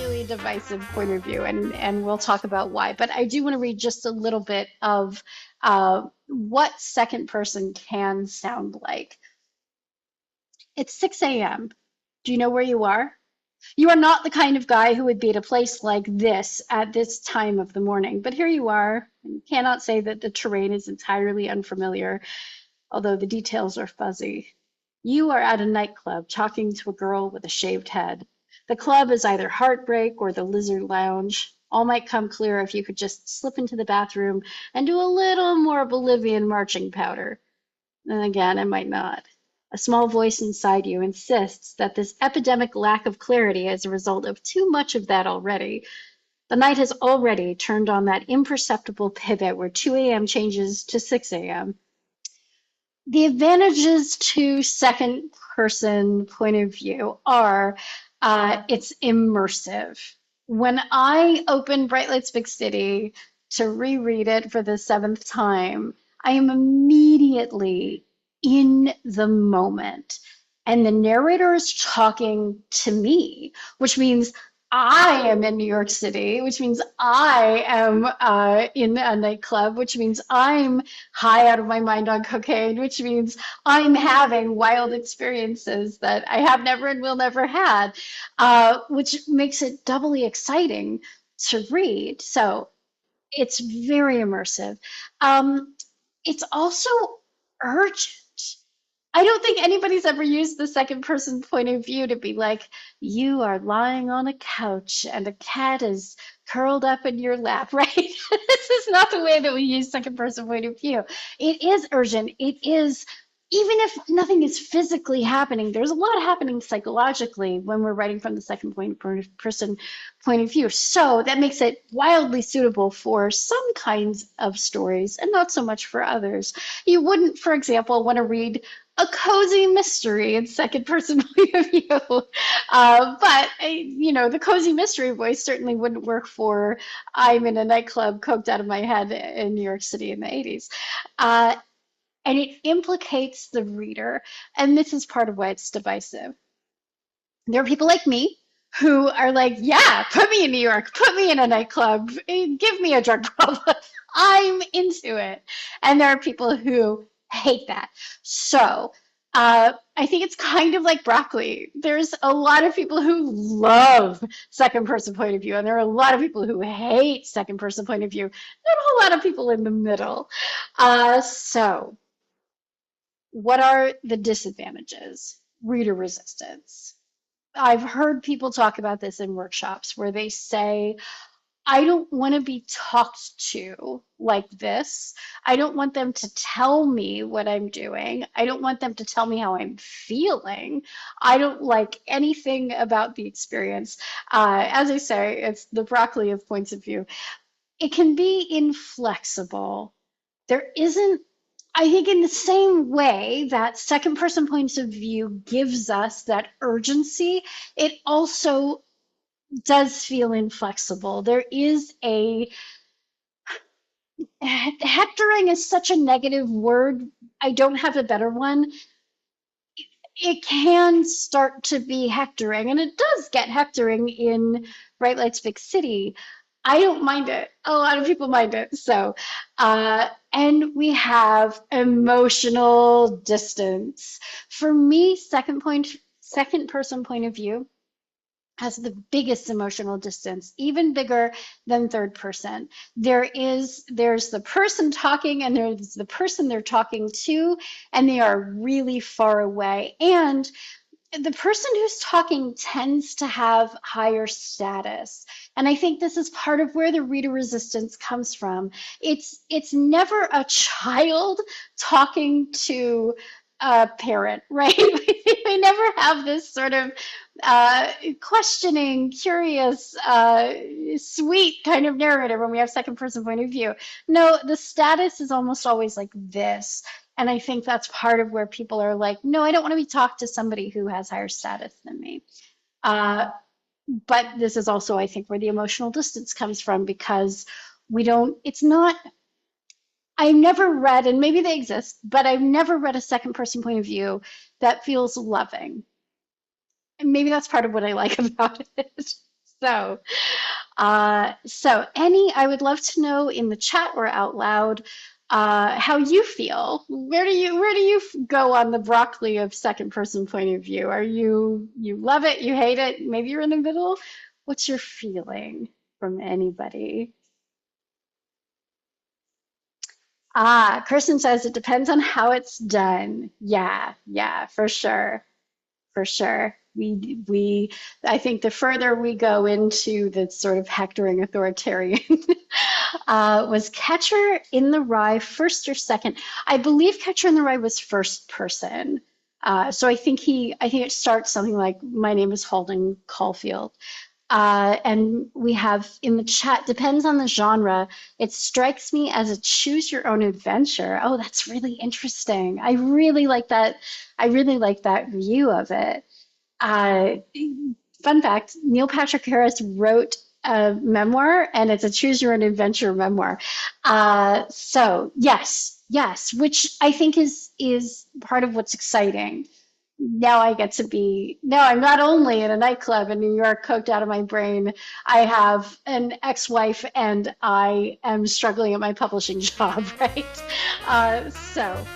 really divisive point of view, and we'll talk about why. But I do want to read just a little bit of what second person can sound like. It's 6 a.m. Do you know where you are? You are not the kind of guy who would be at a place like this at this time of the morning, but here you are. And you cannot say that the terrain is entirely unfamiliar, although the details are fuzzy. You are at a nightclub talking to a girl with a shaved head. The club is either Heartbreak or the Lizard Lounge. All might come clear if you could just slip into the bathroom and do a little more Bolivian marching powder. And again, it might not. A small voice inside you insists that this epidemic lack of clarity is a result of too much of that already. The night has already turned on that imperceptible pivot where 2 a.m. changes to 6 a.m. The advantages to second person point of view are it's immersive. When I open Bright Lights Big City to reread it for the seventh time, I am immediately in the moment. And the narrator is talking to me, which means I am in New York City, which means I am in a nightclub, which means I'm high out of my mind on cocaine, which means I'm having wild experiences that I have never and will never had, which makes it doubly exciting to read. So it's very immersive. It's also urgent. I don't think anybody's ever used the second person point of view to be like, you are lying on a couch and a cat is curled up in your lap, right? This is not the way that we use second person point of view. It is urgent. It is, even if nothing is physically happening, there's a lot happening psychologically when we're writing from the second person point of view. So that makes it wildly suitable for some kinds of stories and not so much for others. You wouldn't, for example, want to read a cozy mystery in second person point of view. But the cozy mystery voice certainly wouldn't work for I'm in a nightclub coked out of my head in New York City in the 80s. And it implicates the reader. And this is part of why it's divisive. There are people like me who are like, yeah, put me in New York, put me in a nightclub, give me a drug problem. I'm into it. And there are people who hate that. So I think it's kind of like broccoli. There's a lot of people who love second person point of view, and there are a lot of people who hate second person point of view. Not a whole lot of people in the middle. So what are the disadvantages? Reader resistance. I've heard people talk about this in workshops where they say, I don't want to be talked to like this. I don't want them to tell me what I'm doing. I don't want them to tell me how I'm feeling. I don't like anything about the experience. As I say, it's the broccoli of points of view. It can be inflexible. There isn't, I think, in the same way that second person points of view gives us that urgency, it also does feel inflexible. There is hectoring is such a negative word. I don't have a better one. It can start to be hectoring, and it does get hectoring in Bright Lights Big City. I don't mind it. A lot of people mind it. So, and we have emotional distance. For me, second person point of view has the biggest emotional distance, even bigger than third person. There's the person talking and there's the person they're talking to, and they are really far away. And the person who's talking tends to have higher status. And I think this is part of where the reader resistance comes from. It's never a child talking to a parent, right? We never have this sort of questioning, curious, sweet kind of narrative when we have second person point of view. No, the status is almost always like this. And I think that's part of where people are like, no, I don't want to be talked to somebody who has higher status than me. But this is also, I think, where the emotional distance comes from, because it's not, I've never read, and maybe they exist, but I've never read a second person point of view that feels loving. And maybe that's part of what I like about it. So I would love to know in the chat or out loud how you feel. Where do you go on the broccoli of second person point of view? Are you love it, you hate it, maybe you're in the middle? What's your feeling from anybody? Kirsten says it depends on how it's done. Yeah, yeah, for sure. For sure. I think the further we go into the sort of hectoring authoritarian, was Catcher in the Rye first or second? I believe Catcher in the Rye was first person. So I think it starts something like, "My name is Holden Caulfield." And we have in the chat, depends on the genre. It strikes me as a choose your own adventure. Oh, that's really interesting. I really like that. I really like that view of it. Uh, Fun fact, Neil Patrick Harris wrote a memoir, and it's a choose your own adventure memoir. So yes, yes, which I think is part of what's exciting. Now I'm not only in a nightclub in New York, coked out of my brain, I have an ex-wife and I am struggling at my publishing job, right? So